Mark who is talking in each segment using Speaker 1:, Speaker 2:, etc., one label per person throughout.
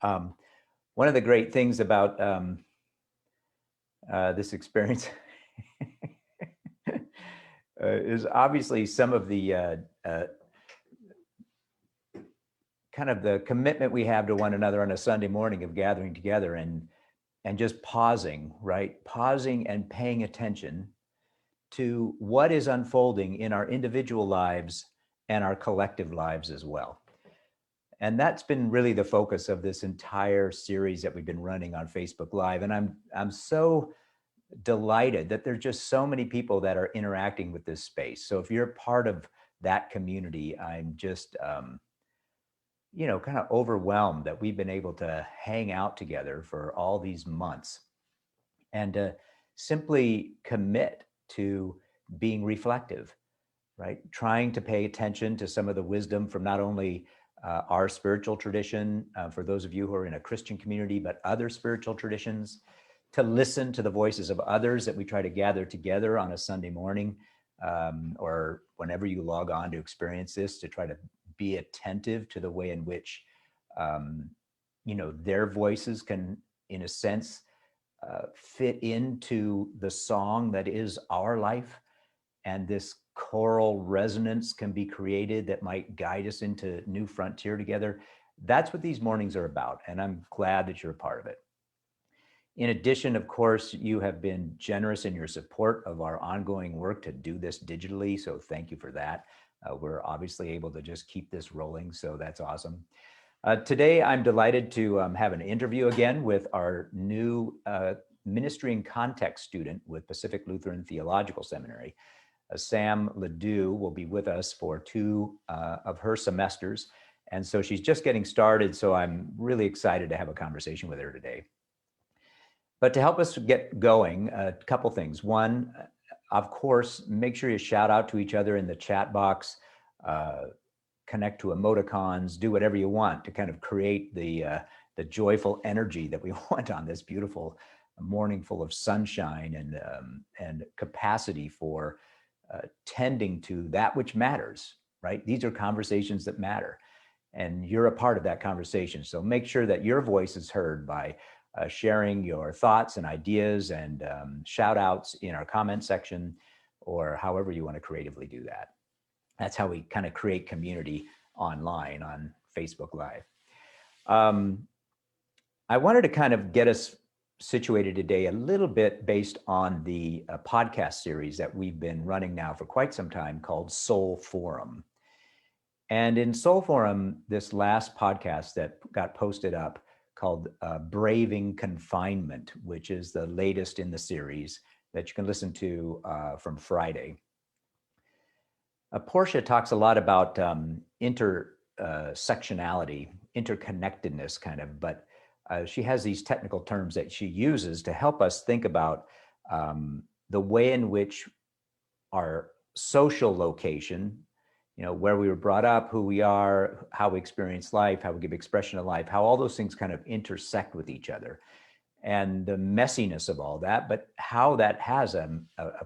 Speaker 1: Um, One of the great things about this experience is obviously some of the uh, kind of the commitment we have to one another on a Sunday morning of gathering together and just pausing, right? Pausing and paying attention to what is unfolding in our individual lives and our collective lives as well. And that's been really the focus of this entire series that we've been running on Facebook Live. And I'm so delighted that there's just so many people that are interacting with this space. So if you're part of that community, I'm just kind of overwhelmed that we've been able to hang out together for all these months and to simply commit to being reflective, right? Trying to pay attention to some of the wisdom from not only our spiritual tradition, for those of you who are in a Christian community, but other spiritual traditions, to listen to the voices of others that we try to gather together on a Sunday morning, or whenever you log on to experience this, to try to be attentive to the way in which their voices can, in a sense, fit into the song that is our life. And this choral resonance can be created that might guide us into new frontier together. That's what these mornings are about, and I'm glad that you're a part of it. In addition, of course, you have been generous in your support of our ongoing work to do this digitally, so thank you for that. We're obviously able to just keep this rolling, so that's awesome. Today, I'm delighted to have an interview again with our new Ministry in Context student with Pacific Lutheran Theological Seminary. Sam Ledoux will be with us for two of her semesters, and so she's just getting started, so I'm really excited to have a conversation with her today. But to help us get going, a couple things. One, of course, make sure you shout out to each other in the chat box, connect to emoticons, do whatever you want to kind of create the joyful energy that we want on this beautiful morning full of sunshine and capacity for tending to that which matters, right? These are conversations that matter, and you're a part of that conversation. So make sure that your voice is heard by sharing your thoughts and ideas and shout outs in our comment section, or however you want to creatively do that. That's how we kind of create community online on Facebook Live. I wanted to kind of get us situated today a little bit based on the podcast series that we've been running now for quite some time called Soul Forum. And in Soul Forum, this last podcast that got posted up called Braving Confinement, which is the latest in the series that you can listen to from Friday. Portia talks a lot about intersectionality, interconnectedness kind of, but she has these technical terms that she uses to help us think about the way in which our social location, where we were brought up, who we are, how we experience life, how we give expression to life, how all those things kind of intersect with each other, and the messiness of all that, but how that has a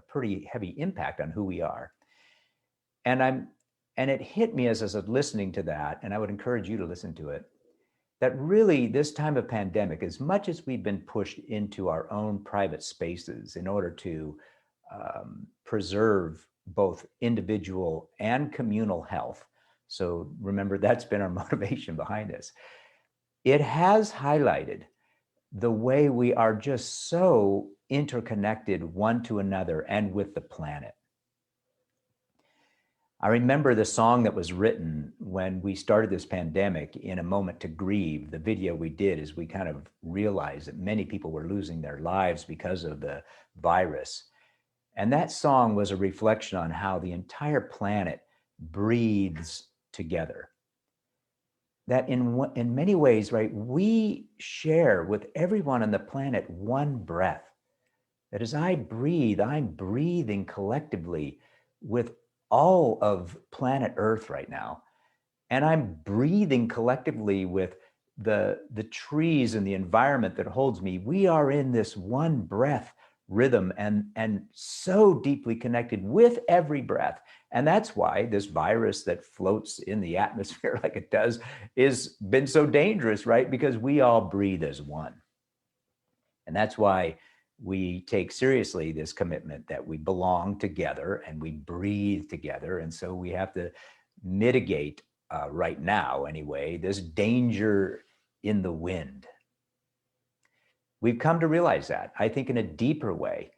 Speaker 1: pretty heavy impact on who we are. And it hit me as I was listening to that, and I would encourage you to listen to it, that really this time of pandemic, as much as we've been pushed into our own private spaces in order to preserve both individual and communal health. So remember, that's been our motivation behind this. It has highlighted the way we are just so interconnected one to another and with the planet. I remember the song that was written when we started this pandemic, In a Moment to Grieve. The video we did as we kind of realized that many people were losing their lives because of the virus. And that song was a reflection on how the entire planet breathes together. That in many ways, right, we share with everyone on the planet one breath. That as I breathe, I'm breathing collectively with all of planet Earth right now. And I'm breathing collectively with the trees and the environment that holds me. We are in this one breath rhythm and so deeply connected with every breath. And that's why this virus that floats in the atmosphere like it does is been so dangerous, right? Because we all breathe as one. And that's why we take seriously this commitment that we belong together and we breathe together. And so we have to mitigate, right now anyway, this danger in the wind. We've come to realize that, I think, in a deeper way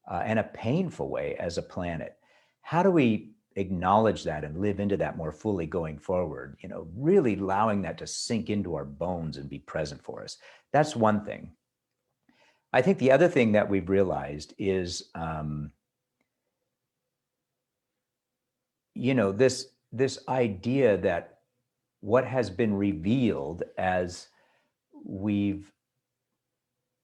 Speaker 1: and a painful way as a planet. How do we acknowledge that and live into that more fully going forward? You know, really allowing that to sink into our bones and be present for us. That's one thing. I think the other thing that we've realized is, you know, this idea that what has been revealed as we've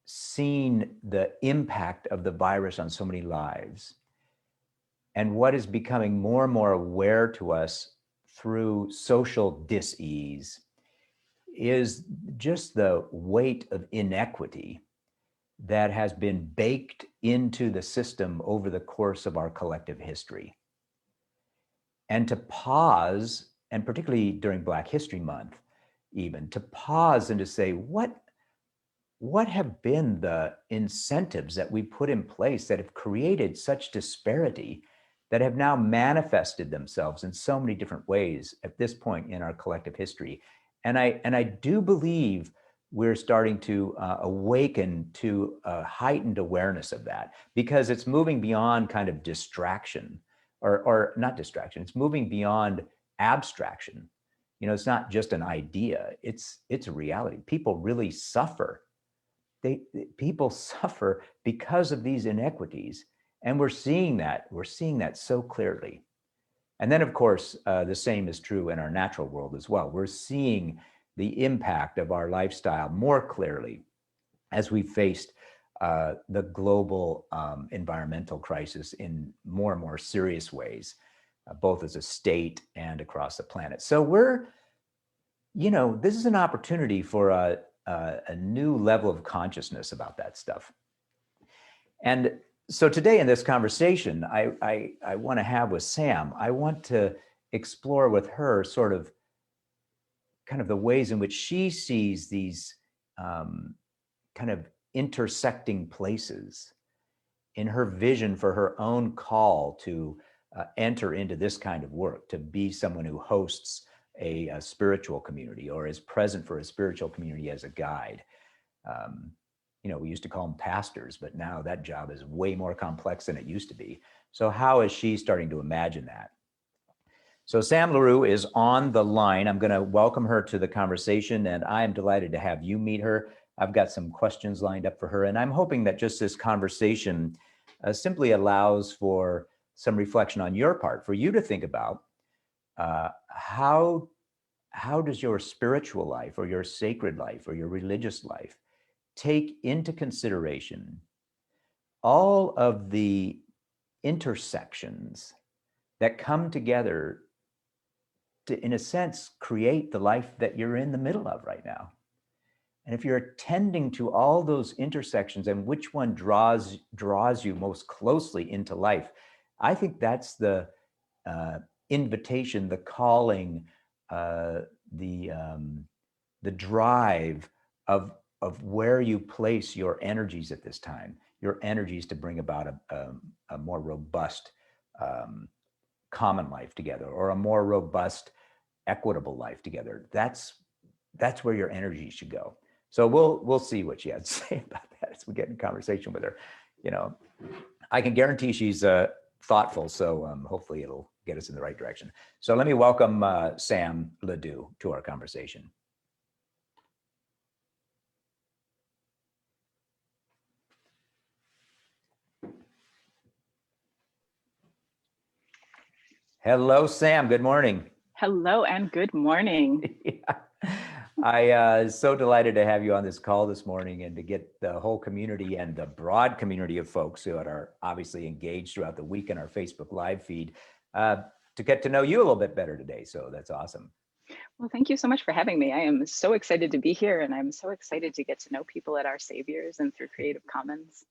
Speaker 1: seen the impact of the virus on so many lives, and what is becoming more and more aware to us through social dis-ease is just the weight of inequity that has been baked into the system over the course of our collective history. And to pause, and particularly during Black History Month, even to pause and to say, what have been the incentives that we put in place that have created such disparity that have now manifested themselves in so many different ways at this point in our collective history? And I do believe we're starting to awaken to a heightened awareness of that, because it's moving beyond kind of distraction, or not distraction, it's moving beyond abstraction. You know, it's not just an idea, it's a reality. People really suffer. People suffer because of these inequities. And we're seeing that so clearly. And then, of course, the same is true in our natural world as well. We're seeing the impact of our lifestyle more clearly as we faced the global environmental crisis in more and more serious ways, both as a state and across the planet. So this is an opportunity for a new level of consciousness about that stuff. And so today in this conversation, I want to have with Sam, I want to explore with her sort of kind of the ways in which she sees these kind of intersecting places in her vision for her own call to enter into this kind of work, to be someone who hosts a spiritual community or is present for a spiritual community as a guide. We used to call them pastors, but now that job is way more complex than it used to be. So how is she starting to imagine that? So Sam LaRue is on the line. I'm going to welcome her to the conversation, and I am delighted to have you meet her. I've got some questions lined up for her, and I'm hoping that just this conversation simply allows for some reflection on your part, for you to think about how does your spiritual life or your sacred life or your religious life take into consideration all of the intersections that come together to, in a sense, create the life that you're in the middle of right now. And if you're attending to all those intersections and which one draws you most closely into life, I think that's the invitation, the calling, the drive of where you place your energies at this time, your energies to bring about a more robust common life together, or a more robust, equitable life together. That's where your energy should go. So we'll see what she has to say about that as we get in conversation with her. I can guarantee she's thoughtful, so hopefully it'll get us in the right direction. So let me welcome Sam LaRue to our conversation. Hello, Sam. Good morning.
Speaker 2: Hello and good morning.
Speaker 1: Yeah. I so delighted to have you on this call this morning, and to get the whole community and the broad community of folks who are obviously engaged throughout the week in our Facebook Live feed to get to know you a little bit better today. So that's awesome.
Speaker 2: Well, thank you so much for having me. I am so excited to be here, and I'm so excited to get to know people at Our Saviors and through Creative Commons.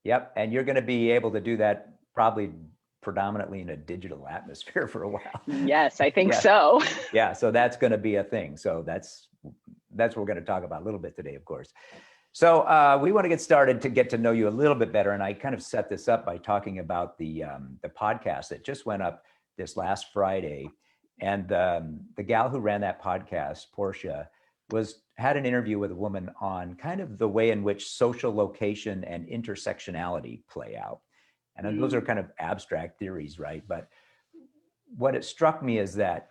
Speaker 1: Yep. And you're going to be able to do that probably predominantly in a digital atmosphere for a while.
Speaker 2: Yes, I think
Speaker 1: Yeah.
Speaker 2: so.
Speaker 1: Yeah. So that's going to be a thing. So that's what we're going to talk about a little bit today, of course. So we want to get started to get to know you a little bit better. And I kind of set this up by talking about the podcast that just went up this last Friday. And the gal who ran that podcast, Portia, had an interview with a woman on kind of the way in which social location and intersectionality play out. And those are kind of abstract theories, right? But what it struck me is that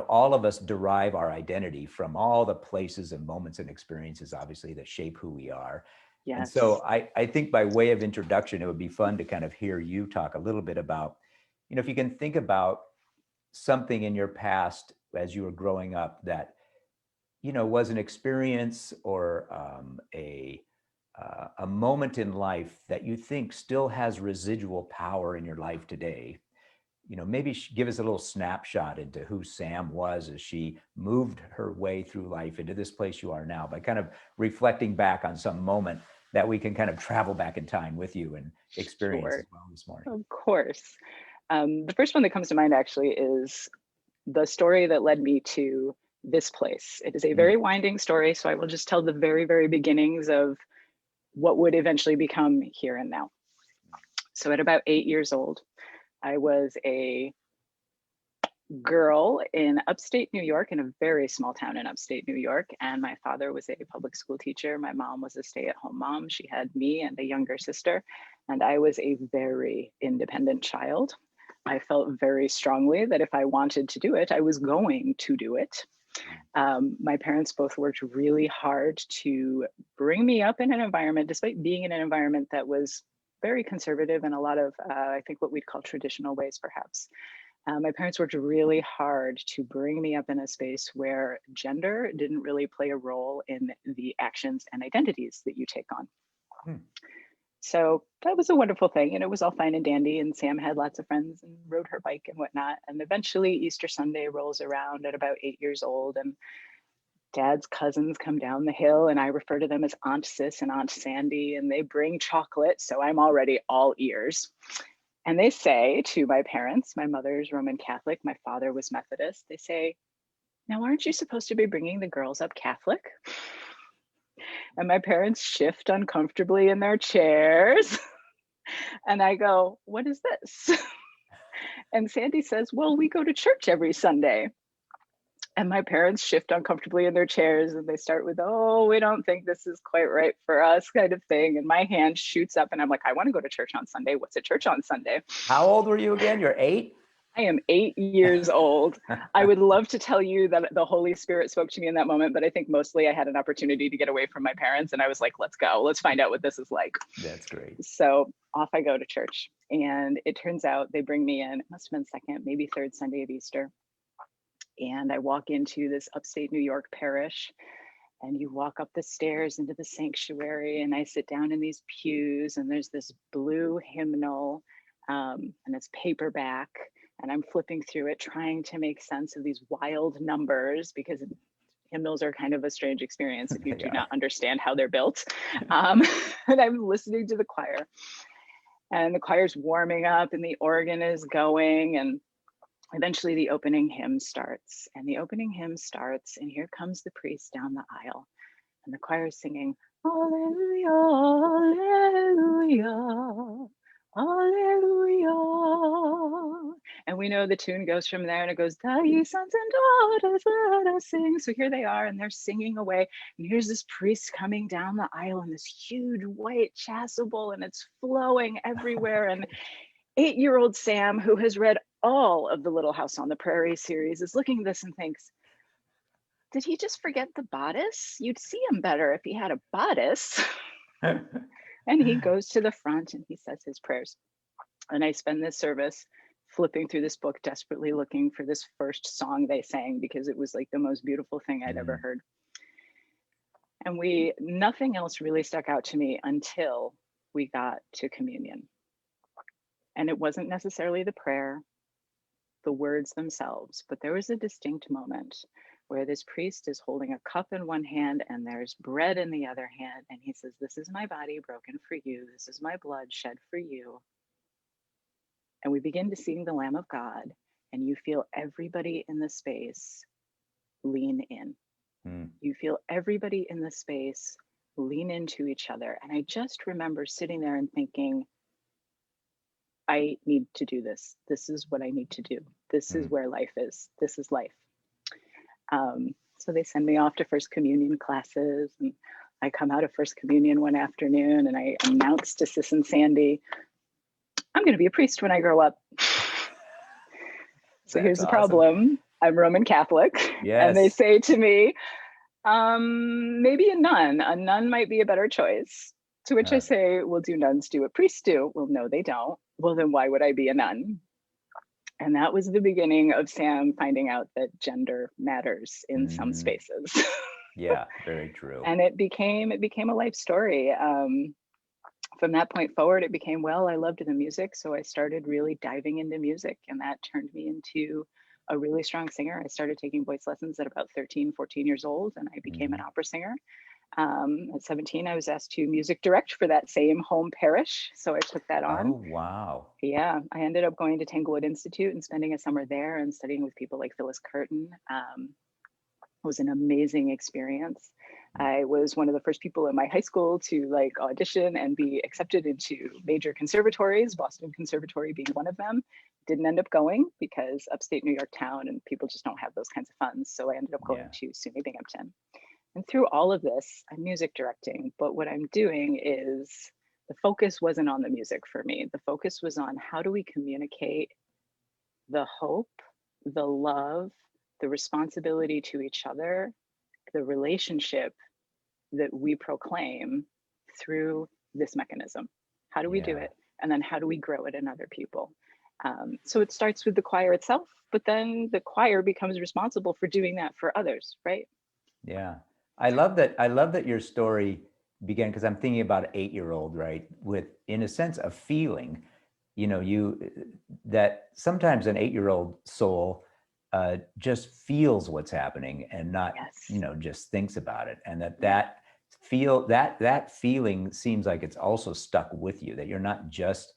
Speaker 1: all of us derive our identity from all the places and moments and experiences, obviously, that shape who we are. And
Speaker 2: Yes.
Speaker 1: so I think by way of introduction, it would be fun to kind of hear you talk a little bit about, if you can think about something in your past as you were growing up that, was an experience or a moment in life that you think still has residual power in your life today. Maybe give us a little snapshot into who Sam was as she moved her way through life into this place you are now, by kind of reflecting back on some moment that we can kind of travel back in time with you and experience as
Speaker 2: Sure.
Speaker 1: well this morning.
Speaker 2: Of course. The first one that comes to mind actually is the story that led me to this place. It is a
Speaker 1: Mm.
Speaker 2: very winding story, so I will just tell the very, very beginnings of what would eventually become Here and Now. So at about 8 years old, I was a girl in upstate New York, in a very small town in upstate New York. And my father was a public school teacher. My mom was a stay-at-home mom. She had me and a younger sister. And I was a very independent child. I felt very strongly that if I wanted to do it, I was going to do it. My parents both worked really hard to bring me up in an environment, despite being in an environment that was very conservative in a lot of, I think, what we'd call traditional ways, perhaps. My parents worked really hard to bring me up in a space where gender didn't really play a role in the actions and identities that you take on.
Speaker 1: Hmm.
Speaker 2: So that was a wonderful thing. And it was all fine and dandy. And Sam had lots of friends and rode her bike and whatnot. And eventually Easter Sunday rolls around at about 8 years old. And Dad's cousins come down the hill, and I refer to them as Aunt Sis and Aunt Sandy, and they bring chocolate. So I'm already all ears. And they say to my parents, my mother's Roman Catholic, my father was Methodist, they say, "Now, aren't you supposed to be bringing the girls up Catholic?" And my parents shift uncomfortably in their chairs. And I go, "What is this?" And Sandy says, "Well, we go to church every Sunday." And my parents shift uncomfortably in their chairs and they start with, "Oh, we don't think this is quite right for us," kind of thing. And my hand shoots up and I'm like, "I want to go to church on Sunday. What's at church on Sunday?"
Speaker 1: How old were you again? You're 8?
Speaker 2: I am 8 years old. I would love to tell you that the Holy Spirit spoke to me in that moment, but I think mostly I had an opportunity to get away from my parents. And I was like, let's go. Let's find out what this is like.
Speaker 1: That's great.
Speaker 2: So off I go to church. And it turns out they bring me in, it must have been second, maybe third Sunday of Easter. And I walk into this upstate New York parish. And you walk up the stairs into the sanctuary, and I sit down in these pews, and there's this blue hymnal, and it's paperback, and I'm flipping through it, trying to make sense of these wild numbers, because hymnals are kind of a strange experience if you do not understand how they're built. And I'm listening to the choir, and the choir's warming up, and the organ is going, and eventually the opening hymn starts. And the opening hymn starts, and here comes the priest down the aisle, and the choir is singing, "Alleluia, Alleluia, Alleluia." And we know the tune goes from there, and it goes, "Thou ye sons and daughters, let us sing." So here they are, and they're singing away. And here's this priest coming down the aisle in this huge white chasuble, and it's flowing everywhere. And 8-year-old Sam, who has read all of the Little House on the Prairie series, is looking at this and thinks, did he just forget the bodice? You'd see him better if he had a bodice. And he goes to the front and he says his prayers. And I spend this service flipping through this book, desperately looking for this first song they sang, because it was like the most beautiful thing I'd ever heard. And nothing else really stuck out to me until we got to communion. And it wasn't necessarily the prayer, the words themselves, but there was a distinct moment where this priest is holding a cup in one hand and there's bread in the other hand. And he says, "This is my body broken for you. This is my blood shed for you." And we begin to sing the Lamb of God, and you feel everybody in the space lean in.
Speaker 1: Mm.
Speaker 2: You feel everybody in the space lean into each other. And I just remember sitting there and thinking, I need to do this. This is what I need to do. This is
Speaker 1: Mm.
Speaker 2: where life is. This is life. So they send me off to First Communion classes, and I come out of First Communion one afternoon and I announce to Sis and Sandy, "I'm going to be a priest when I grow up." So
Speaker 1: That's
Speaker 2: here's the
Speaker 1: awesome.
Speaker 2: problem. I'm Roman Catholic. And they
Speaker 1: Yes.
Speaker 2: say to me, maybe a nun. A nun might be a better choice. To which I
Speaker 1: Uh,
Speaker 2: say, well, do nuns do what priests do? Well, no, they don't. Well, then why would I be a nun? And that was the beginning of Sam finding out that gender matters in some
Speaker 1: mm,
Speaker 2: spaces.
Speaker 1: yeah, very true.
Speaker 2: And it became a life story. From that point forward, it became, well, I loved the music. So I started really diving into music, and that turned me into a really strong singer. I started taking voice lessons at about 13, 14 years old, and I became an
Speaker 1: Mm.
Speaker 2: opera singer. At 17, I was asked to music direct for that same home parish. So I took that
Speaker 1: Oh,
Speaker 2: on.
Speaker 1: wow.
Speaker 2: Yeah, I ended up going to Tanglewood Institute and spending a summer there and studying with people like Phyllis Curtin. It was an amazing experience. I was one of the first people in my high school to like audition and be accepted into major conservatories, Boston Conservatory being one of them. Didn't end up going because upstate New York town and people just don't have those kinds of funds. So I ended up going
Speaker 1: Yeah.
Speaker 2: to SUNY Binghamton. And through all of this, I'm music directing, but what I'm doing is the focus wasn't on the music for me. The focus was on how do we communicate the hope, the love, the responsibility to each other, the relationship that we proclaim through this mechanism. How do we do
Speaker 1: Yeah.
Speaker 2: it? And then how do we grow it in other people? So it starts with the choir itself, but then the choir becomes responsible for doing that for others, right?
Speaker 1: Yeah. I love that. I love that your story began because I'm thinking about an 8-year-old, right? With, in a sense, a feeling, that sometimes an 8-year-old soul just feels what's happening and not,
Speaker 2: Yes.
Speaker 1: just thinks about it. And that
Speaker 2: Yeah.
Speaker 1: that feeling seems like it's also stuck with you, that you're not just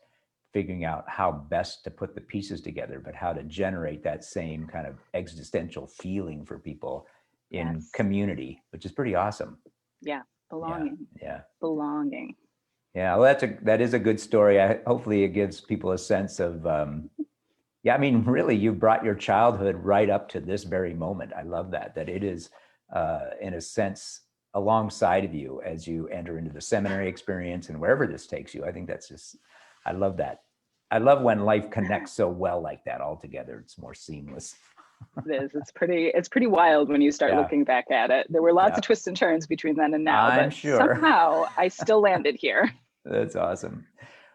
Speaker 1: figuring out how best to put the pieces together, but how to generate that same kind of existential feeling for people in
Speaker 2: Yes.
Speaker 1: community, which is pretty awesome.
Speaker 2: Yeah.
Speaker 1: Yeah,
Speaker 2: Belonging.
Speaker 1: yeah,
Speaker 2: Belonging.
Speaker 1: yeah. Well, that is a good story. Hopefully, it gives people a sense of, yeah. I mean, really, you brought your childhood right up to this very moment. I love that. That it is, in a sense, alongside of you as you enter into the seminary experience and wherever this takes you. I think that's just, I love that. I love when life connects so well like that all together. It's more seamless.
Speaker 2: It is. It's pretty wild when you start
Speaker 1: Yeah,
Speaker 2: looking back at it. There were lots
Speaker 1: yeah.
Speaker 2: of twists and turns between then and now,
Speaker 1: I'm
Speaker 2: but
Speaker 1: sure.
Speaker 2: somehow I still landed here.
Speaker 1: That's awesome.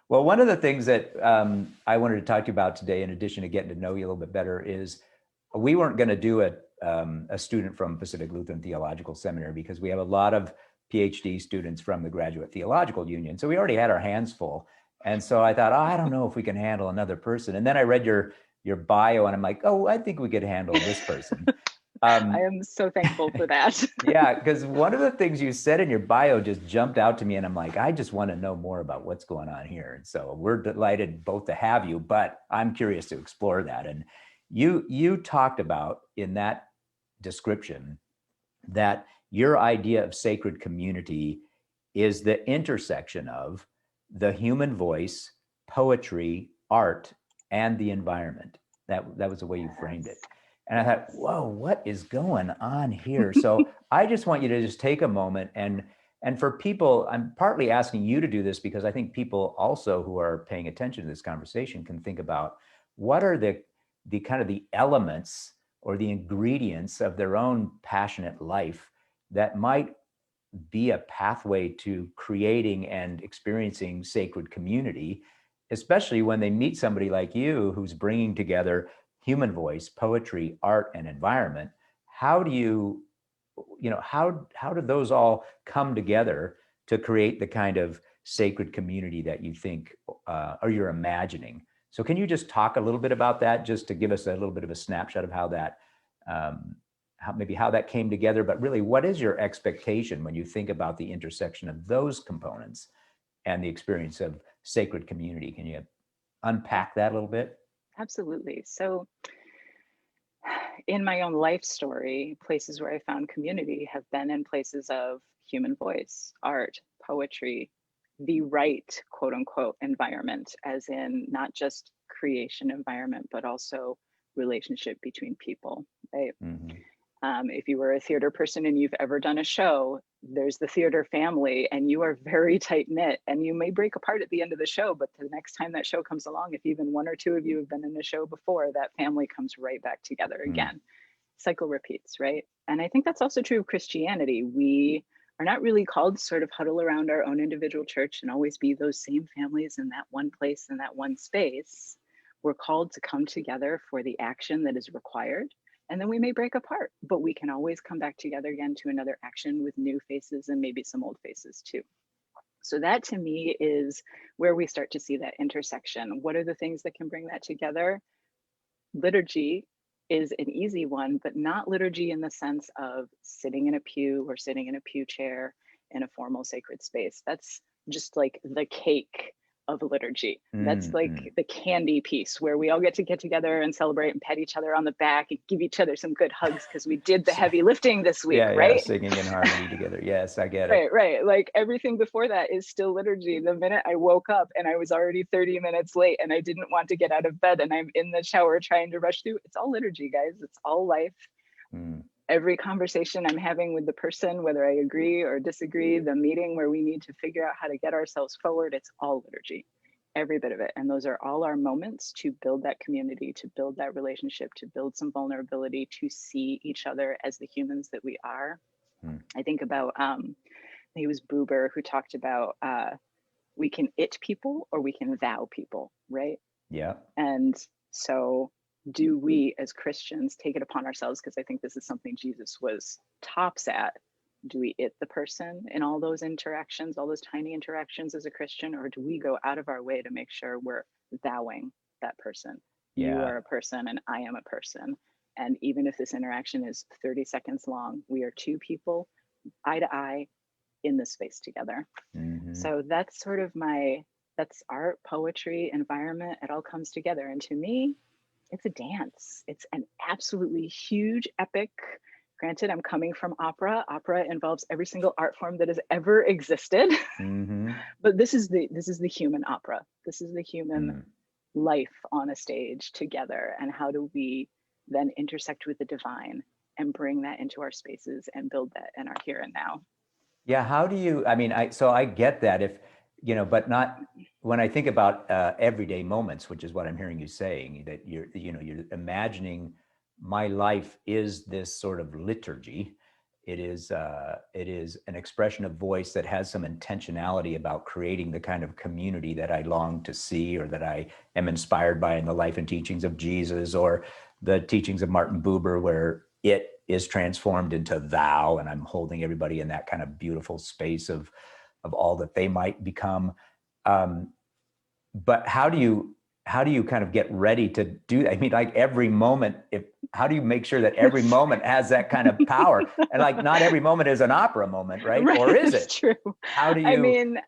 Speaker 1: Well, one of the things that I wanted to talk to you about today, in addition to getting to know you a little bit better, is we weren't going to do a student from Pacific Lutheran Theological Seminary because we have a lot of PhD students from the Graduate Theological Union. So we already had our hands full. And so I thought, oh, I don't know if we can handle another person. And then I read your bio and I'm like, oh, I think we could handle this person.
Speaker 2: I
Speaker 1: Um,
Speaker 2: am so thankful for that.
Speaker 1: yeah, because one of the things you said in your bio just jumped out to me, and I'm like, I just want to know more about what's going on here. And so we're delighted both to have you, but I'm curious to explore that. And you talked about in that description that your idea of sacred community is the intersection of the human voice, poetry, art, and the environment. That was the way you framed it.
Speaker 2: Yes.
Speaker 1: And I thought,
Speaker 2: Yes.
Speaker 1: whoa, what is going on here? So I just want you to just take a moment and for people, I'm partly asking you to do this because I think people also who are paying attention to this conversation can think about what are the kind of the elements or the ingredients of their own passionate life that might be a pathway to creating and experiencing sacred community, especially when they meet somebody like you who's bringing together human voice, poetry, art, and environment. How do how do those all come together to create the kind of sacred community that you think or you're imagining? So can you just talk a little bit about that, just to give us a little bit of a snapshot of um, how that came together, but really, what is your expectation when you think about the intersection of those components and the experience of sacred community? Can you unpack that a little bit?
Speaker 2: Absolutely. So in my own life story, places where I found community have been in places of human voice, art, poetry, the right quote unquote environment, as in not just creation environment, but also relationship between people, right?
Speaker 1: Mm-hmm.
Speaker 2: If you were a theater person and you've ever done a show, there's the theater family, and you are very tight knit. And you may break apart at the end of the show, but the next time that show comes along, if even one or two of you have been in a show before, that family comes right back together again. Cycle repeats, right? And I think that's also true of Christianity. We are not really called to sort of huddle around our own individual church and always be those same families in that one place, in that one space. We're called to come together for the action that is required. And then we may break apart, but we can always come back together again to another action with new faces and maybe some old faces too. So that to me is where we start to see that intersection. What are the things that can bring that together? Liturgy is an easy one, but not liturgy in the sense of sitting in a pew or sitting in a pew chair in a formal sacred space. That's just like the cake of liturgy. That's like the candy piece where we all get together and celebrate and pat each other on the back and give each other some good hugs because we did the heavy lifting this week, right?
Speaker 1: Singing in harmony together. Yes, I get
Speaker 2: Right,
Speaker 1: it.
Speaker 2: right. Like everything before that is still liturgy. The minute I woke up and I was already 30 minutes late and I didn't want to get out of bed and I'm in the shower trying to rush through, it's all liturgy, guys. It's all life. Every conversation I'm having with the person, whether I agree or disagree, the meeting where we need to figure out how to get ourselves forward, it's all liturgy, every bit of it. And those are all our moments to build that community, to build that relationship, to build some vulnerability, to see each other as the humans that we are. I think about, he was Buber who talked about we can it people or we can thou people, right?
Speaker 1: Yeah.
Speaker 2: And so do we as Christians take it upon ourselves, because I think this is something Jesus was tops at, do we it the person in all those interactions, all those tiny interactions as a Christian, or do we go out of our way to make sure we're thouing that person?
Speaker 1: Yeah.
Speaker 2: You are a person and I am a person. And even if this interaction is 30 seconds long, we are two people, eye to eye, in this space together. So that's sort of that's art, poetry, environment. It all comes together. And to me, it's a dance. It's an absolutely huge, epic. Granted, I'm coming from opera. Opera involves every single art form that has ever existed. But this is the human opera. This is the human life on a stage together. And how do we then intersect with the divine and bring that into our spaces and build that in our here and now?
Speaker 1: Yeah. How do you, I mean, so I get that if, but not when I think about everyday moments, which is what I'm hearing you saying, that you're imagining my life is this sort of liturgy. It is an expression of voice that has some intentionality about creating the kind of community that I long to see, or that I am inspired by in the life and teachings of Jesus, or the teachings of Martin Buber, where it is transformed into thou, and I'm holding everybody in that kind of beautiful space of all that they might become. But how do you kind of get ready to do that? I mean, like every moment, how do you make sure that every moment has that kind of power? And like, not every moment is an opera moment, right?
Speaker 2: Right,
Speaker 1: Or is it?
Speaker 2: it's true.
Speaker 1: How do
Speaker 2: I
Speaker 1: you,
Speaker 2: mean,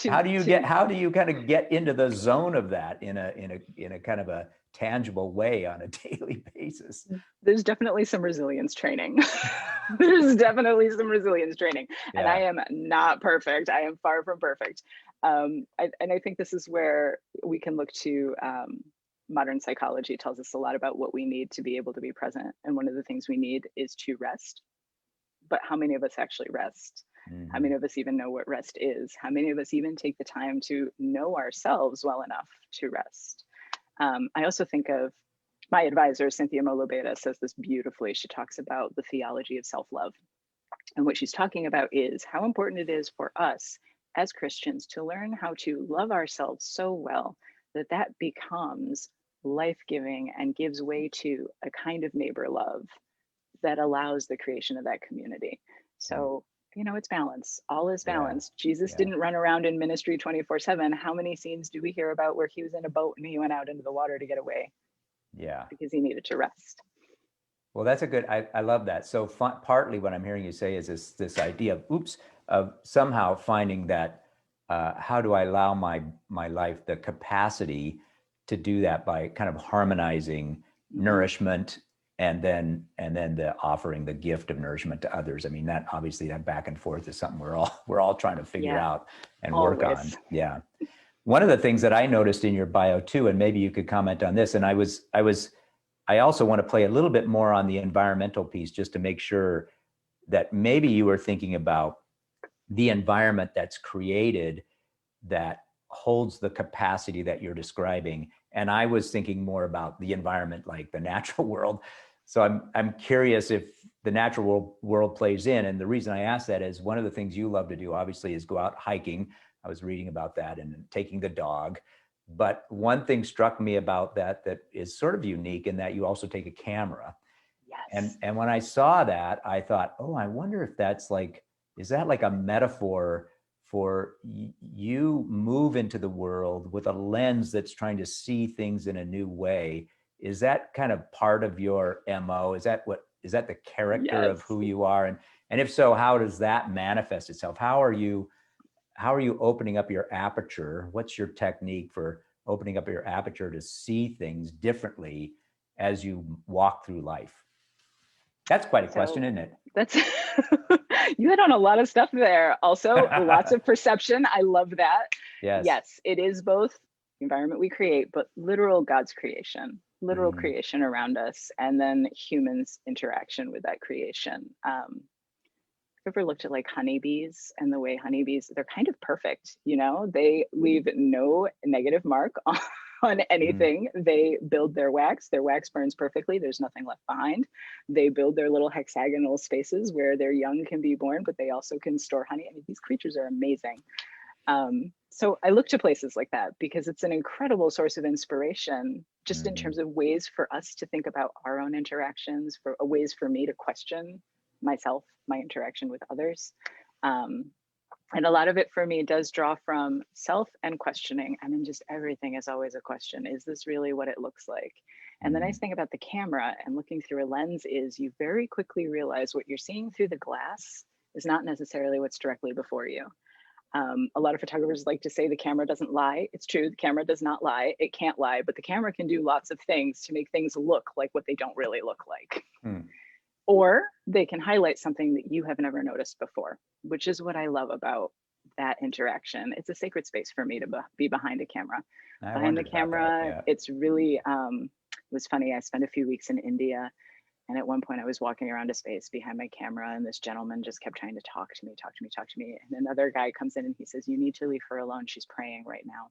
Speaker 1: how do you kind of get into the zone of that in a kind of a tangible way on a daily basis?
Speaker 2: There's definitely some resilience training. There's definitely some resilience training.
Speaker 1: Yeah.
Speaker 2: And I am not perfect. I am far from perfect. And I think this is where we can look to modern psychology. Tells us a lot about what we need to be able to be present. And one of the things we need is to rest. But how many of us actually rest? How many of us even know what rest is? How many of us even take the time to know ourselves well enough to rest? I also think of my advisor, Cynthia Molobeta, says this beautifully. She talks about the theology of self-love. And what she's talking about is how important it is for us as Christians to learn how to love ourselves so well that that becomes life-giving and gives way to a kind of neighbor love that allows the creation of that community. So, it's balance. All is balance. Jesus didn't run around in ministry 24/7. How many scenes do we hear about where he was in a boat and he went out into the water to get away?
Speaker 1: Yeah.
Speaker 2: Because he needed to rest.
Speaker 1: Well, that's a good, I love that. So partly what I'm hearing you say is this idea of, of somehow finding that, how do I allow my life the capacity to do that by kind of harmonizing
Speaker 2: Mm-hmm.
Speaker 1: nourishment and then the offering the gift of nourishment to others. I mean, that obviously that back and forth is something we're all trying to figure
Speaker 2: Yeah,
Speaker 1: out and work on.
Speaker 2: always.
Speaker 1: Yeah. One of the things that I noticed in your bio too, and maybe you could comment on this, and I also want to play a little bit more on the environmental piece just to make sure that maybe you were thinking about the environment that's created that holds the capacity that you're describing. And I was thinking more about the environment, like the natural world. So I'm curious if the natural world plays in. And the reason I ask that is one of the things you love to do, obviously, is go out hiking. I was reading about that and taking the dog. But one thing struck me about that is sort of unique in that you also take a camera. And
Speaker 2: Yes.
Speaker 1: and when I saw that, I thought, oh, I wonder if that's like, is that like a metaphor for you move into the world with a lens that's trying to see things in a new way? Is that kind of part of your MO? Is that the character of
Speaker 2: Yes.
Speaker 1: who you are? And if so, how does that manifest itself? How are you opening up your aperture? What's your technique for opening up your aperture to see things differently as you walk through life? That's quite a question,
Speaker 2: So
Speaker 1: isn't it?
Speaker 2: that's you hit on a lot of stuff there. Also, lots of perception. I love that.
Speaker 1: Yes.
Speaker 2: Yes, it is both the environment we create, but literal God's creation, literal
Speaker 1: Mm,
Speaker 2: creation around us, and then humans' interaction with that creation. Have you ever looked at like honeybees and the way honeybees, they're kind of perfect, you know, they leave no negative mark on
Speaker 1: mm,
Speaker 2: anything. They build their wax burns perfectly, there's nothing left behind. They build their little hexagonal spaces where their young can be born, but they also can store honey. I mean, these creatures are amazing. So I look to places like that because it's an incredible source of inspiration, just in
Speaker 1: mhm,
Speaker 2: terms of ways for us to think about our own interactions, for ways for me to question myself, my interaction with others. Um, and a lot of it for me does draw from self and questioning. I mean, just everything is always a question. Is this really what it looks like? And the nice
Speaker 1: mm,
Speaker 2: thing about the camera and looking through a lens is you very quickly realize what you're seeing through the glass is not necessarily what's directly before you. A lot of photographers like to say the camera doesn't lie. It's true, the camera does not lie. It can't lie, but the camera can do lots of things to make things look like what they don't really look like.
Speaker 1: mm.
Speaker 2: Or they can highlight something that you have never noticed before, which is what I love about that interaction. It's a sacred space for me to be behind a camera.
Speaker 1: I
Speaker 2: Behind the
Speaker 1: wondered about that.
Speaker 2: camera,
Speaker 1: Yeah.
Speaker 2: it's really, it was funny. I spent a few weeks in India, and at one point I was walking around a space behind my camera, and this gentleman just kept trying to talk to me, talk to me, talk to me. And another guy comes in and he says, "You need to leave her alone. She's praying right now."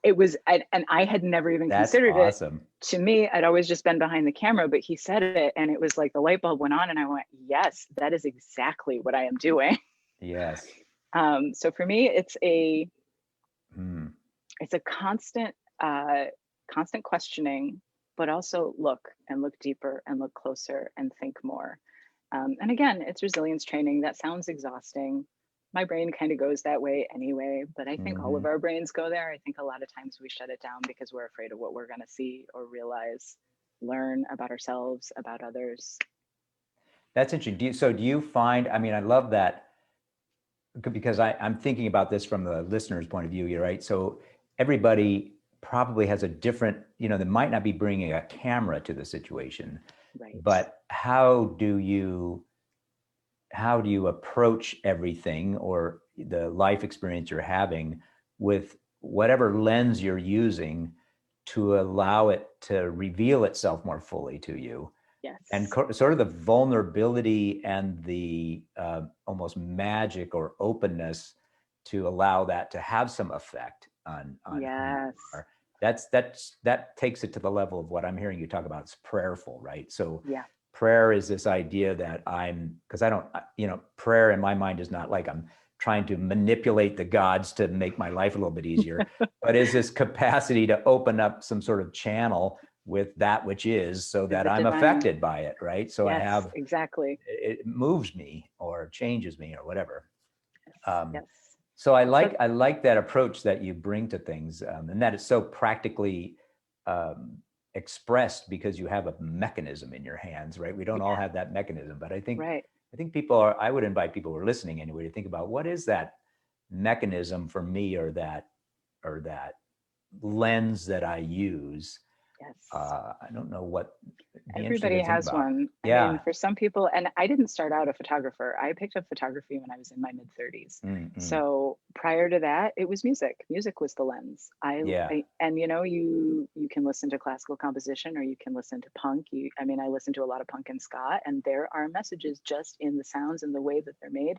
Speaker 2: It was, and I had never even
Speaker 1: That's
Speaker 2: considered it.
Speaker 1: awesome.
Speaker 2: To me, I'd always just been behind the camera, but he said it, and it was like the light bulb went on, and I went, "Yes, that is exactly what I am doing."
Speaker 1: Yes.
Speaker 2: So for me,
Speaker 1: Mm,
Speaker 2: it's a uh, constant questioning, but also look deeper and look closer and think more. And again, it's resilience training. That sounds exhausting. My brain kind of goes that way anyway, but I think all of
Speaker 1: mhm.
Speaker 2: our brains go there. I think a lot of times we shut it down because we're afraid of what we're going to see or realize, learn about ourselves, about others.
Speaker 1: That's interesting. So do you find, I mean, I love that because I'm thinking about this from the listener's point of view here, right? So everybody probably has a different, they might not be bringing a camera to the situation,
Speaker 2: Right.
Speaker 1: but how do you approach everything or the life experience you're having with whatever lens you're using to allow it to reveal itself more fully to you, and
Speaker 2: Yes.
Speaker 1: sort of the vulnerability and the almost magic or openness to allow that to have some effect on who you
Speaker 2: Yes.
Speaker 1: are. That takes it to the level of what I'm hearing you talk about. It's prayerful, right? So
Speaker 2: Yeah.
Speaker 1: prayer is this idea that because I don't, prayer in my mind is not like I'm trying to manipulate the gods to make my life a little bit easier, but is this capacity to open up some sort of channel with that which is, so
Speaker 2: With
Speaker 1: that
Speaker 2: the
Speaker 1: I'm
Speaker 2: divine.
Speaker 1: affected by it, right? So I
Speaker 2: Yes,
Speaker 1: have,
Speaker 2: exactly.
Speaker 1: it moves me or changes me or whatever.
Speaker 2: Yes.
Speaker 1: Um,
Speaker 2: Yes.
Speaker 1: so I
Speaker 2: So
Speaker 1: like I like that approach that you bring to things, and that is so practically, um, expressed because you have a mechanism in your hands, right? We don't all
Speaker 2: Yeah,
Speaker 1: have that mechanism, but
Speaker 2: right.
Speaker 1: I think people are, I would invite people who are listening anyway to think about what is that mechanism for me, or that lens that I use.
Speaker 2: Yes.
Speaker 1: I don't know what, be interested
Speaker 2: Everybody
Speaker 1: to think
Speaker 2: has
Speaker 1: about.
Speaker 2: one. I mean,
Speaker 1: Yeah.
Speaker 2: for some people, and I didn't start out a photographer. I picked up photography when I was in my mid 30s.
Speaker 1: Mm-mm.
Speaker 2: So prior to that, it was music. Music was the lens.
Speaker 1: Yeah.
Speaker 2: And you know, you can listen to classical composition or you can listen to punk. I mean, I listen to a lot of punk and ska, and there are messages just in the sounds and the way that they're made.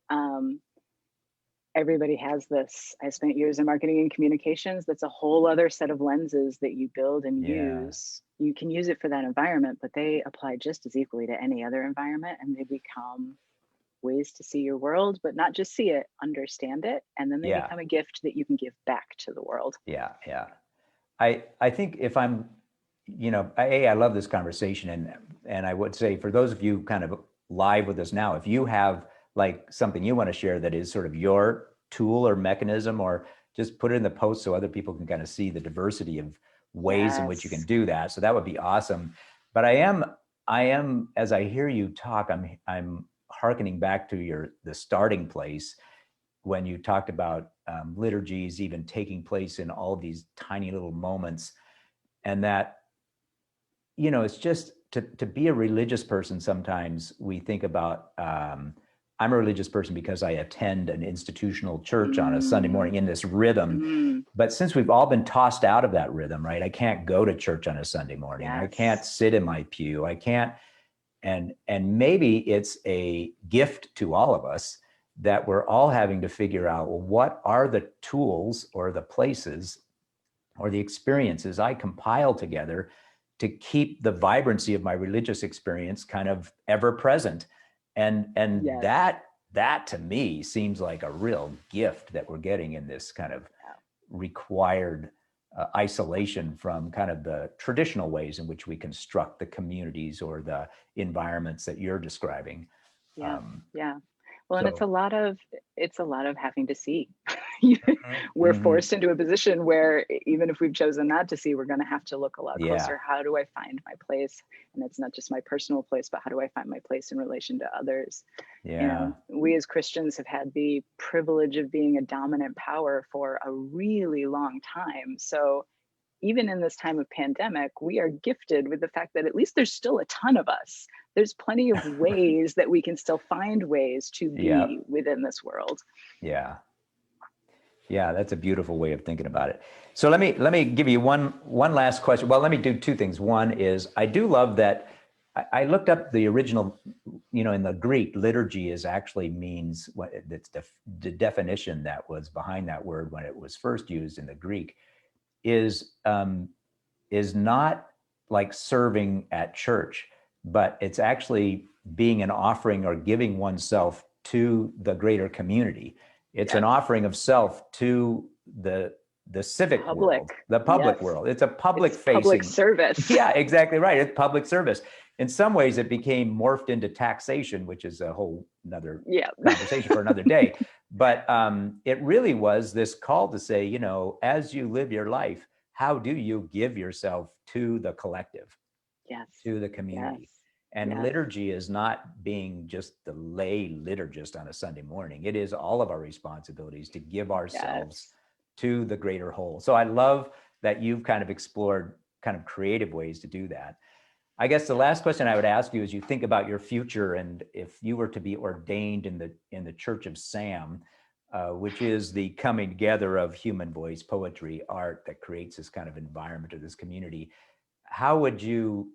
Speaker 2: Um, Everybody has this. I spent years in marketing and communications. That's a whole other set of lenses that you build and
Speaker 1: Yeah.
Speaker 2: use. You can use it for that environment, but they apply just as equally to any other environment, and they become ways to see your world, but not just see it, understand it, and then they
Speaker 1: Yeah.
Speaker 2: become a gift that you can give back to the world.
Speaker 1: Yeah. Yeah. I think if I'm, I love this conversation, and I would say for those of you kind of live with us now, if you have like something you want to share that is sort of your tool or mechanism, or just put it in the post so other people can kind of see the diversity of ways in which you can
Speaker 2: Yes.
Speaker 1: do that. So that would be awesome. But I am, as I hear you talk, I'm hearkening back to the starting place when you talked about liturgies even taking place in all these tiny little moments, and that, it's just to be a religious person. Sometimes we think about, I'm a religious person because I attend an institutional church on a Sunday
Speaker 2: Mm,
Speaker 1: morning in this rhythm.
Speaker 2: mm,
Speaker 1: But since we've all been tossed out of that rhythm, right? I can't go to church on a Sunday morning. I can't
Speaker 2: yes.
Speaker 1: sit in my pew. I can't. And maybe it's a gift to all of us that we're all having to figure out, well, what are the tools or the places or the experiences I compile together to keep the vibrancy of my religious experience kind of ever present. And
Speaker 2: Yes.
Speaker 1: that to me seems like a real gift that we're getting in this kind of required isolation from kind of the traditional ways in which we construct the communities or the environments that you're describing.
Speaker 2: Yeah.
Speaker 1: Um,
Speaker 2: Yeah. Well, and
Speaker 1: so,
Speaker 2: it's a lot of having to see. We're
Speaker 1: mhm.
Speaker 2: forced into a position where even if we've chosen not to see, we're going to have to look a lot
Speaker 1: Yeah,
Speaker 2: closer. How do I find my place? And it's not just my personal place, but how do I find my place in relation to others? You
Speaker 1: yeah,
Speaker 2: know, we as Christians have had the privilege of being a dominant power for a really long time. So even in this time of pandemic, we are gifted with the fact that at least there's still a ton of us. There's plenty of ways that we can still find ways to
Speaker 1: yeah,
Speaker 2: be within this world.
Speaker 1: yeah. Yeah, that's a beautiful way of thinking about it. So let me give you one last question. Well, let me do two things. One is I do love that I looked up the original, in the Greek, liturgy is actually means what it's the definition that was behind that word when it was first used in the Greek is is not like serving at church, but it's actually being an offering or giving oneself to the greater community. It's an
Speaker 2: Yes.
Speaker 1: offering of self to the civic
Speaker 2: Public.
Speaker 1: world, the public
Speaker 2: Yes.
Speaker 1: world. It's a public
Speaker 2: It's public
Speaker 1: facing.
Speaker 2: service.
Speaker 1: Yeah, exactly right. It's public service. In some ways, it became morphed into taxation, which is a whole another
Speaker 2: Yeah.
Speaker 1: conversation for another day. But it really was this call to say, as you live your life, how do you give yourself to the collective,
Speaker 2: Yes.
Speaker 1: to the
Speaker 2: Yes.
Speaker 1: community? And
Speaker 2: Yes.
Speaker 1: liturgy is not being just the lay liturgist on a Sunday morning. It is all of our responsibilities to give ourselves
Speaker 2: Yes.
Speaker 1: to the greater whole. So I love that you've kind of explored kind of creative ways to do that. I guess the last question I would ask you is, you think about your future, and if you were to be ordained in the Church of Sam, which is the coming together of human voice, poetry, art that creates this kind of environment or this community, how would you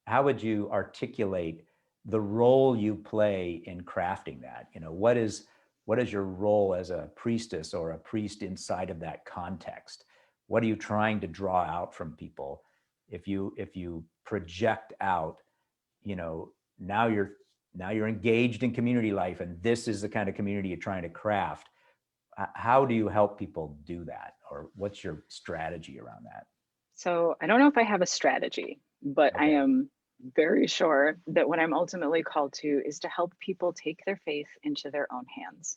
Speaker 1: articulate the role you play in crafting that? What is your role as a priestess or a priest inside of that context? What are you trying to draw out from people? If you project out, you know, now you're engaged in community life, and this is the kind of community you're trying to craft. How do you help people do that, or what's your strategy around that?
Speaker 2: So I don't know if I have a strategy, but I
Speaker 1: Okay.
Speaker 2: am very sure that what I'm ultimately called to is to help people take their faith into their own hands.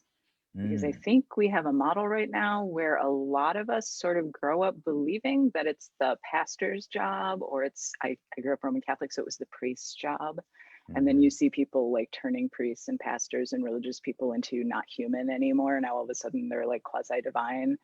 Speaker 2: Because I
Speaker 1: Mm,
Speaker 2: think we have a model right now where a lot of us sort of grow up believing that it's the pastor's job, or I grew up Roman Catholic, so it was the priest's job. And then you
Speaker 1: mhm,
Speaker 2: see people like turning priests and pastors and religious people into not human anymore. Now all of a sudden they're like quasi divine.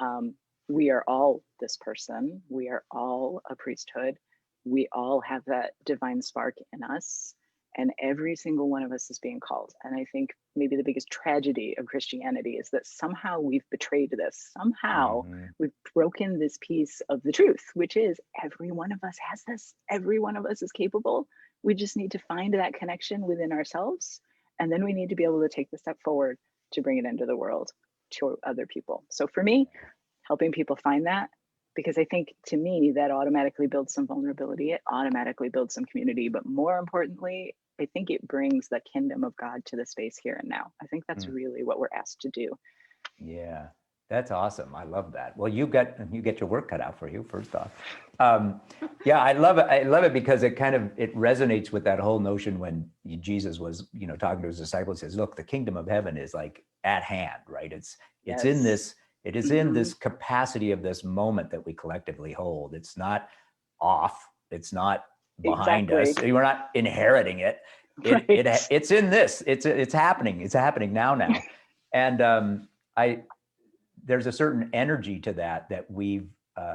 Speaker 2: Um, we are all this person. We are all a priesthood. We all have that divine spark in us. And every single one of us is being called. And I think maybe the biggest tragedy of Christianity is that somehow we've betrayed this. Somehow
Speaker 1: mhm.
Speaker 2: we've broken this piece of the truth, which is every one of us has this. Every one of us is capable. We just need to find that connection within ourselves. And then we need to be able to take the step forward to bring it into the world to other people. So for me, helping people find that, because I think to me that automatically builds some vulnerability, it automatically builds some community, but more importantly, I think it brings the kingdom of God to the space here and now. I think that's
Speaker 1: Mm.
Speaker 2: really what we're asked to do.
Speaker 1: Yeah, that's awesome. I love that. Well, you get your work cut out for you, first off. Yeah, I love it. I love it because it resonates with that whole notion when Jesus was, talking to his disciples, says, "Look, the kingdom of heaven is like at hand, right? It's in
Speaker 2: Yes.
Speaker 1: this, it is in
Speaker 2: Mm-hmm.
Speaker 1: this capacity of this moment that we collectively hold. It's not off. It's not behind us.
Speaker 2: Exactly.
Speaker 1: We're not inheriting it.
Speaker 2: Right.
Speaker 1: It's in this. It's happening. It's happening now. And I there's a certain energy to that we've,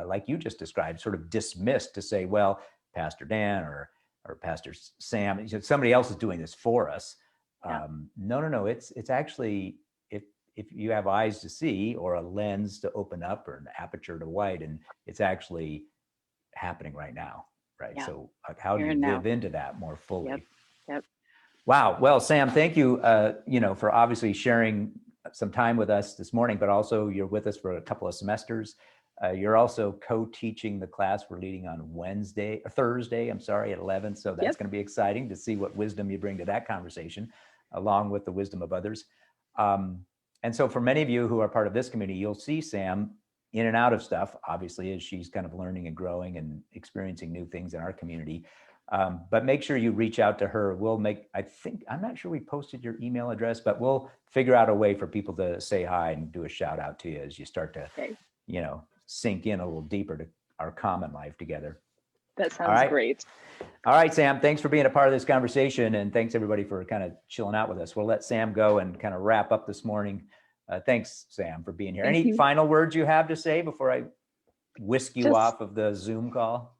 Speaker 1: like you just described, sort of dismissed to say, well, Pastor Dan or Pastor Sam, somebody else is doing this for us.
Speaker 2: Yeah.
Speaker 1: No, no, no. It's actually, if you have eyes to see or a lens to open up or an aperture to widen, it's actually happening right now, right?
Speaker 2: Yeah.
Speaker 1: So how do
Speaker 2: Here
Speaker 1: you
Speaker 2: and now.
Speaker 1: live into that more
Speaker 2: Yep.
Speaker 1: fully?
Speaker 2: Yep.
Speaker 1: Wow. Well, Sam, thank you, for obviously sharing some time with us this morning, but also you're with us for a couple of semesters. You're also co-teaching the class we're leading on Thursday, I'm sorry, at 11. So that's
Speaker 2: Yep.
Speaker 1: going to be exciting to see what wisdom you bring to that conversation, along with the wisdom of others. Um, and so for many of you who are part of this community, you'll see Sam in and out of stuff, obviously, as she's kind of learning and growing and experiencing new things in our community. But make sure you reach out to her. I'm not sure we posted your email address, but we'll figure out a way for people to say hi and do a shout out to you as you start to,
Speaker 2: Okay.
Speaker 1: sink in a little deeper to our common life together.
Speaker 2: That
Speaker 1: All
Speaker 2: sounds
Speaker 1: right.
Speaker 2: great.
Speaker 1: All right, Sam, thanks for being a part of this conversation. And thanks everybody for kind of chilling out with us. We'll let Sam go and kind of wrap up this morning. Thanks, Sam, for being here.
Speaker 2: Thank
Speaker 1: Any
Speaker 2: you.
Speaker 1: final words you have to say before I whisk you
Speaker 2: Just
Speaker 1: off of the Zoom call?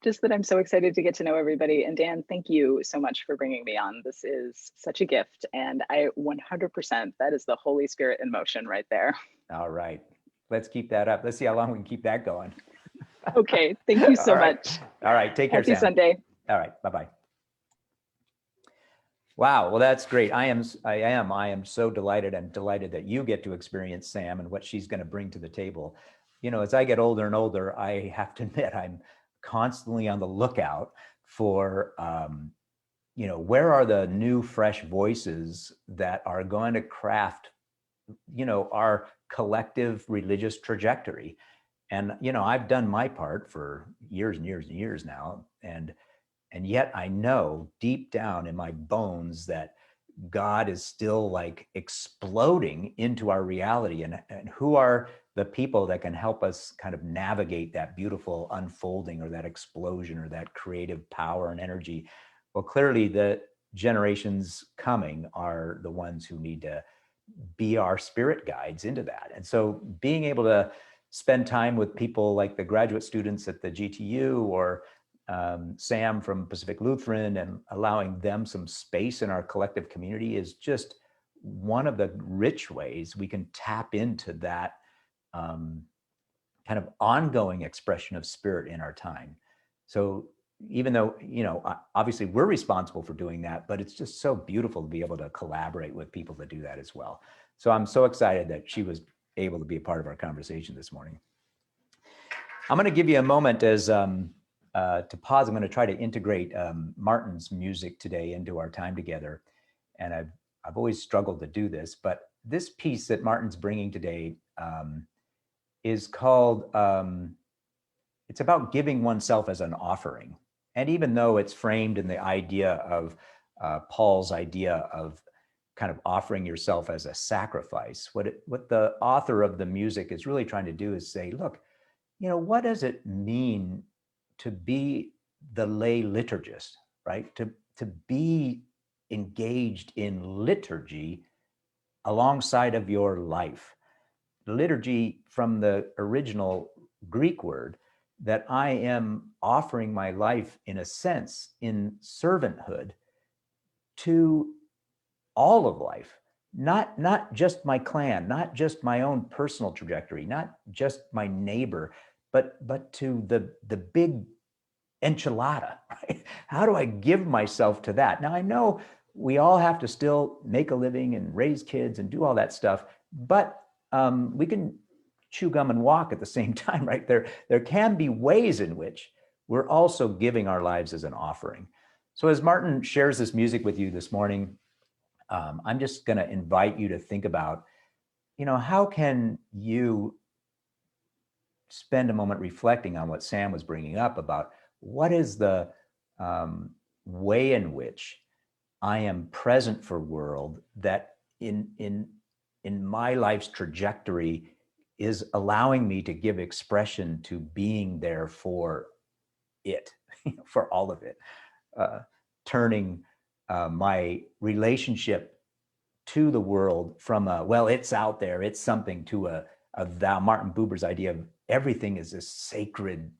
Speaker 2: just that I'm so excited to get to know everybody. And Dan, thank you so much for bringing me on. This is such a gift. And I 100%, that is the Holy Spirit in motion right there.
Speaker 1: All right. Let's keep that up. Let's see how long we can keep that going.
Speaker 2: Okay. Thank you
Speaker 1: All
Speaker 2: so
Speaker 1: right.
Speaker 2: much.
Speaker 1: All right. Take care,
Speaker 2: Happy
Speaker 1: Sam.
Speaker 2: Sunday.
Speaker 1: All right. Bye-bye. Wow. Well, that's great. I am so delighted that you get to experience Sam and what she's going to bring to the table. As I get older and older, I have to admit I'm constantly on the lookout for, where are the new, fresh voices that are going to craft, our collective religious trajectory. And, I've done my part for years and years and years now. And yet I know deep down in my bones that God is still like exploding into our reality. And who are the people that can help us kind of navigate that beautiful unfolding or that explosion or that creative power and energy? Well, clearly the generations coming are the ones who need to be our spirit guides into that. And so being able to spend time with people like the graduate students at the GTU or Sam from Pacific Lutheran and allowing them some space in our collective community is just one of the rich ways we can tap into that um, kind of ongoing expression of spirit in our time. So even though, obviously we're responsible for doing that, but it's just so beautiful to be able to collaborate with people to do that as well. So I'm so excited that she was able to be a part of our conversation this morning. I'm going to give you a moment to pause. I'm going to try to integrate Martin's music today into our time together. And I've always struggled to do this, but this piece that Martin's bringing today is called, it's about giving oneself as an offering. And even though it's framed in the idea of Paul's idea of kind of offering yourself as a sacrifice. What the author of the music is really trying to do is say, look, what does it mean to be the lay liturgist, right? To be engaged in liturgy alongside of your life. Liturgy, from the original Greek word, that I am offering my life in a sense in servanthood to all of life, not just my clan, not just my own personal trajectory, not just my neighbor, but to the big enchilada, right? How do I give myself to that? Now I know we all have to still make a living and raise kids and do all that stuff, but we can chew gum and walk at the same time, right? There can be ways in which we're also giving our lives as an offering. So as Martin shares this music with you this morning, I'm just going to invite you to think about, how can you spend a moment reflecting on what Sam was bringing up about what is the way in which I am present for world that in my life's trajectory is allowing me to give expression to being there for it, for all of it, turning my relationship to the world from a, well, it's out there, it's something, to a thou, Martin Buber's idea of everything is a sacred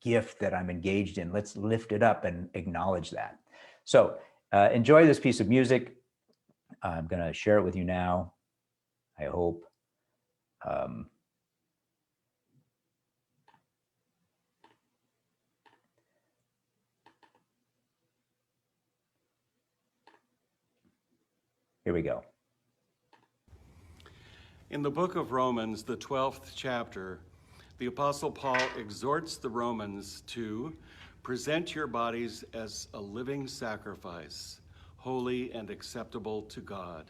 Speaker 1: gift that I'm engaged in. Let's lift it up and acknowledge that. So enjoy this piece of music. I'm going to share it with you now, I hope. Here we go.
Speaker 3: In the book of Romans, the 12th chapter, the Apostle Paul exhorts the Romans to present your bodies as a living sacrifice, holy and acceptable to God.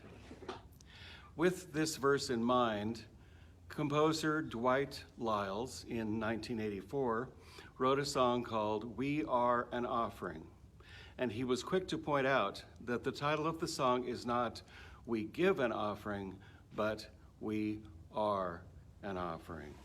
Speaker 3: With this verse in mind, composer Dwight Lyles in 1984 wrote a song called "We Are an Offering." And he was quick to point out that the title of the song is not "We Give an Offering," but "We Are an Offering."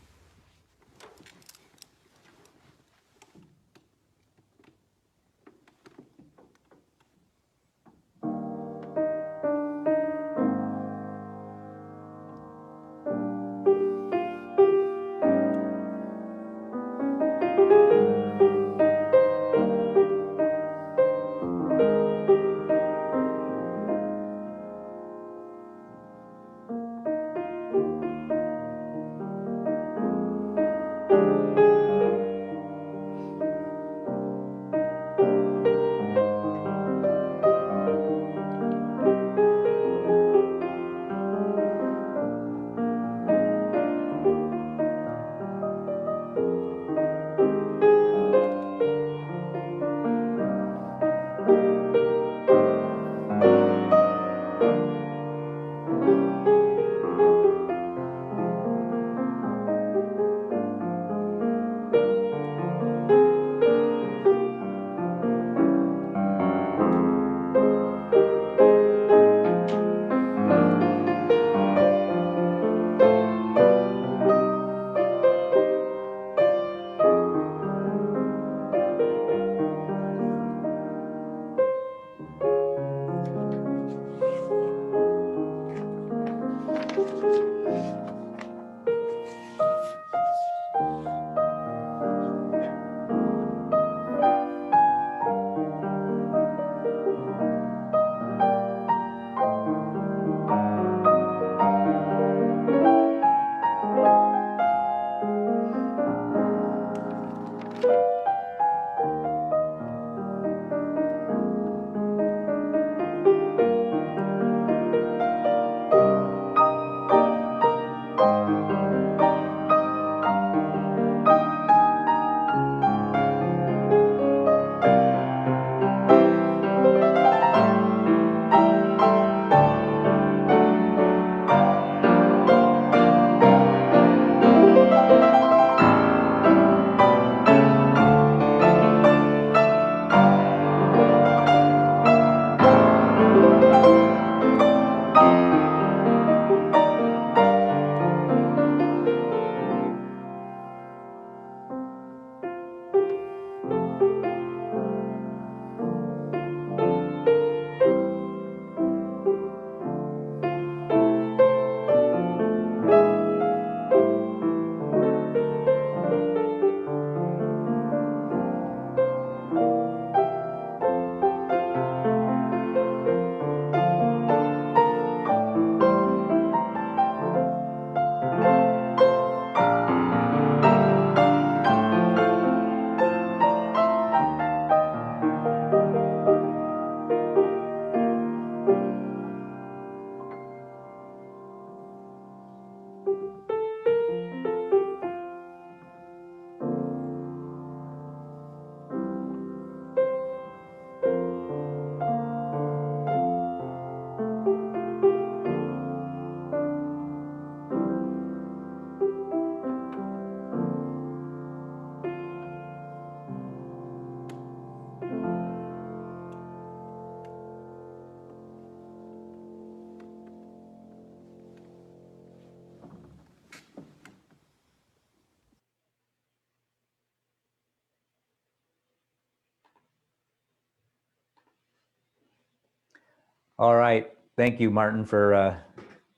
Speaker 1: All right. Thank you, Martin, for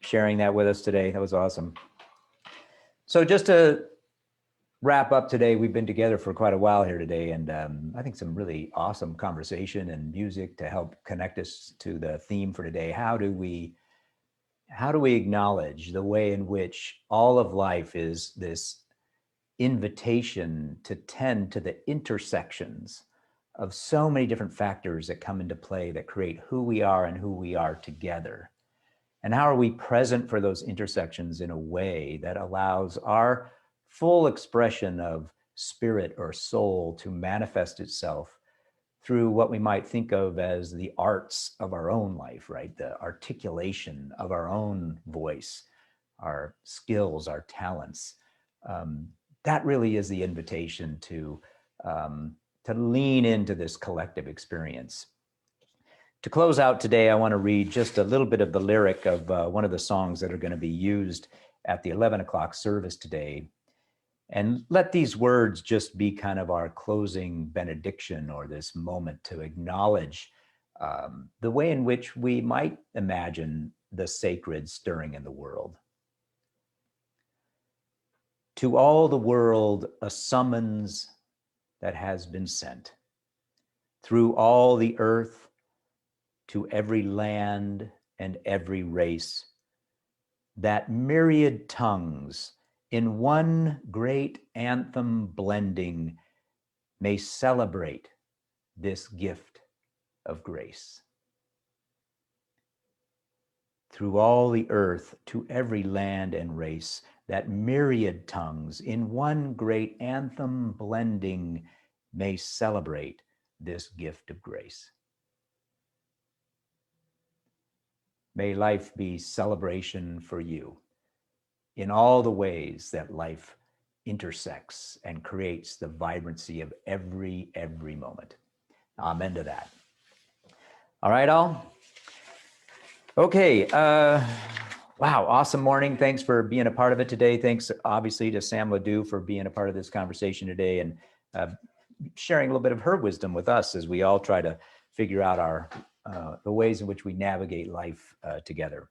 Speaker 1: sharing that with us today. That was awesome. So just to wrap up today, we've been together for quite a while here today, and I think some really awesome conversation and music to help connect us to the theme for today. How do we acknowledge the way in which all of life is this invitation to tend to the intersections of so many different factors that come into play that create who we are and who we are together? And how are we present for those intersections in a way that allows our full expression of spirit or soul to manifest itself through what we might think of as the arts of our own life, right? The articulation of our own voice, our skills, our talents. That really is the invitation to lean into this collective experience. To close out today, I want to read just a little bit of the lyric of one of the songs that are going to be used at the 11 o'clock service today. And let these words just be kind of our closing benediction, or this moment to acknowledge the way in which we might imagine the sacred stirring in the world. To all the world, a summons that has been sent. Through all the earth, to every land and every race, that myriad tongues in one great anthem blending may celebrate this gift of grace. Through all the earth, to every land and race, that myriad tongues in one great anthem blending may celebrate this gift of grace. May life be celebration for you in all the ways that life intersects and creates the vibrancy of every moment. Amen to that. All right, all. Okay. Wow, awesome morning. Thanks for being a part of it today. Thanks, obviously, to Sam Ledoux for being a part of this conversation today and sharing a little bit of her wisdom with us as we all try to figure out the ways in which we navigate life together.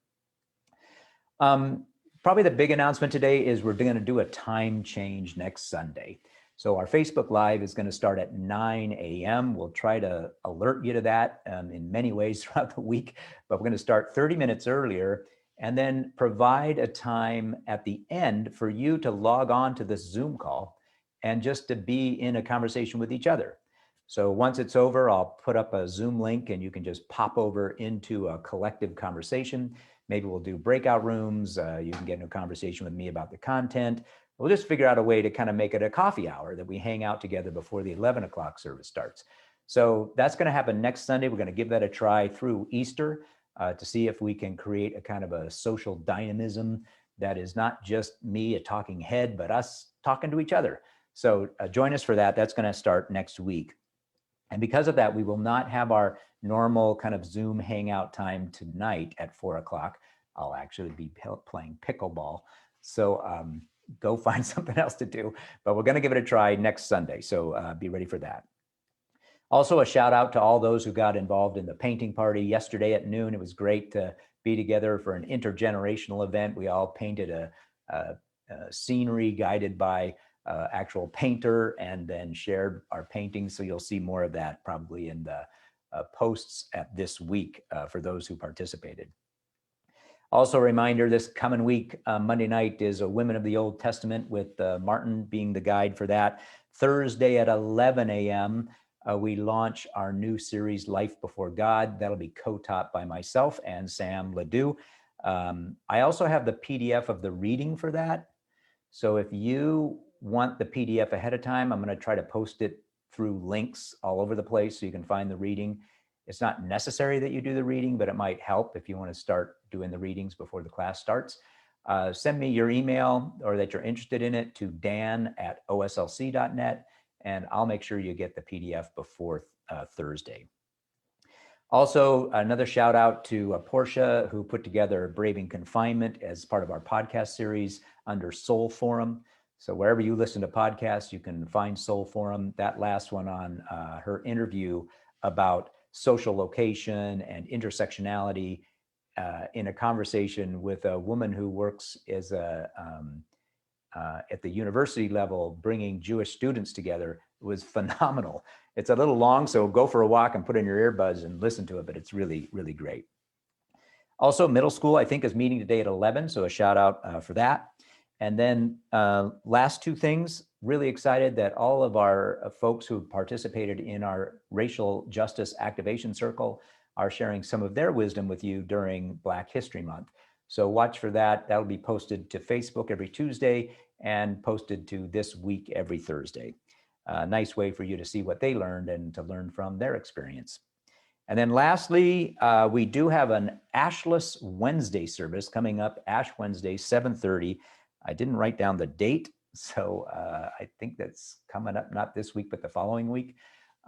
Speaker 1: Probably the big announcement today is we're going to do a time change next Sunday. So our Facebook Live is going to start at 9 a.m. We'll try to alert you to that in many ways throughout the week, but we're going to start 30 minutes earlier and then provide a time at the end for you to log on to this Zoom call and just to be in a conversation with each other. So once it's over, I'll put up a Zoom link and you can just pop over into a collective conversation. Maybe we'll do breakout rooms. You can get into a conversation with me about the content. We'll just figure out a way to kind of make it a coffee hour that we hang out together before the 11 o'clock service starts. So that's going to happen next Sunday. We're going to give that a try through Easter to see if we can create a kind of a social dynamism that is not just me, a talking head, but us talking to each other. So join us for that. That's going to start next week. And because of that, we will not have our normal kind of Zoom hangout time tonight at 4 o'clock. I'll actually be playing pickleball. So go find something else to do, but we're going to give it a try next Sunday. So be ready for that. Also, a shout out to all those who got involved in the painting party yesterday at noon. It was great to be together for an intergenerational event. We all painted a scenery guided by actual painter and then shared our paintings. So you'll see more of that probably in the posts at this week for those who participated. Also a reminder, this coming week, Monday night is a Women of the Old Testament with Martin being the guide for that. Thursday at 11 a.m., we launch our new series, Life Before God. That'll be co-taught by myself and Sam Ledoux. I also have the PDF of the reading for that. So if you want the PDF ahead of time, I'm going to try to post it through links all over the place so you can find the reading. It's not necessary that you do the reading, but it might help if you want to start doing the readings before the class starts. Send me your email or that you're interested in it to dan@oslc.net, and I'll make sure you get the PDF before Thursday. Also, another shout out to Portia, who put together Braving Confinement as part of our podcast series under Soul Forum. So wherever you listen to podcasts, you can find Soul Forum. That last one on her interview about social location and intersectionality in a conversation with a woman who works as at the university level, bringing Jewish students together was phenomenal. It's a little long, so go for a walk and put in your earbuds and listen to it, but it's really, really great. Also, middle school, I think, is meeting today at 11, so a shout out for that. And then last two things, really excited that all of our folks who participated in our Racial Justice Activation Circle are sharing some of their wisdom with you during Black History Month. So watch for that. That'll be posted to Facebook every Tuesday and posted to This Week every Thursday. Nice way for you to see what they learned and to learn from their experience. And then lastly, we do have an Ashless Wednesday service coming up, Ash Wednesday, 7:30. I didn't write down the date, so I think that's coming up, not this week, but the following week,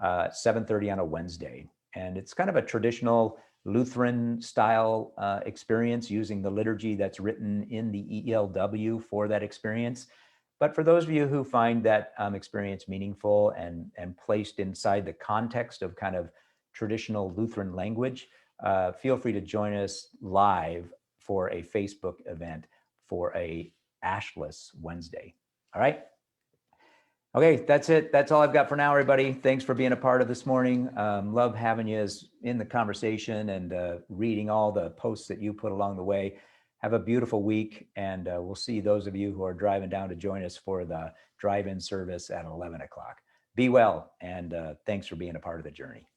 Speaker 1: 7:30 on a Wednesday. And it's kind of a traditional Lutheran style experience using the liturgy that's written in the ELW for that experience. But for those of you who find that experience meaningful and placed inside the context of kind of traditional Lutheran language, feel free to join us live for a Facebook event for a Ashless Wednesday. All right. Okay, that's it. That's all I've got for now, everybody. Thanks for being a part of this morning. Love having you in the conversation and reading all the posts that you put along the way. Have a beautiful week, and we'll see those of you who are driving down to join us for the drive-in service at 11 o'clock. Be well, and thanks for being a part of the journey.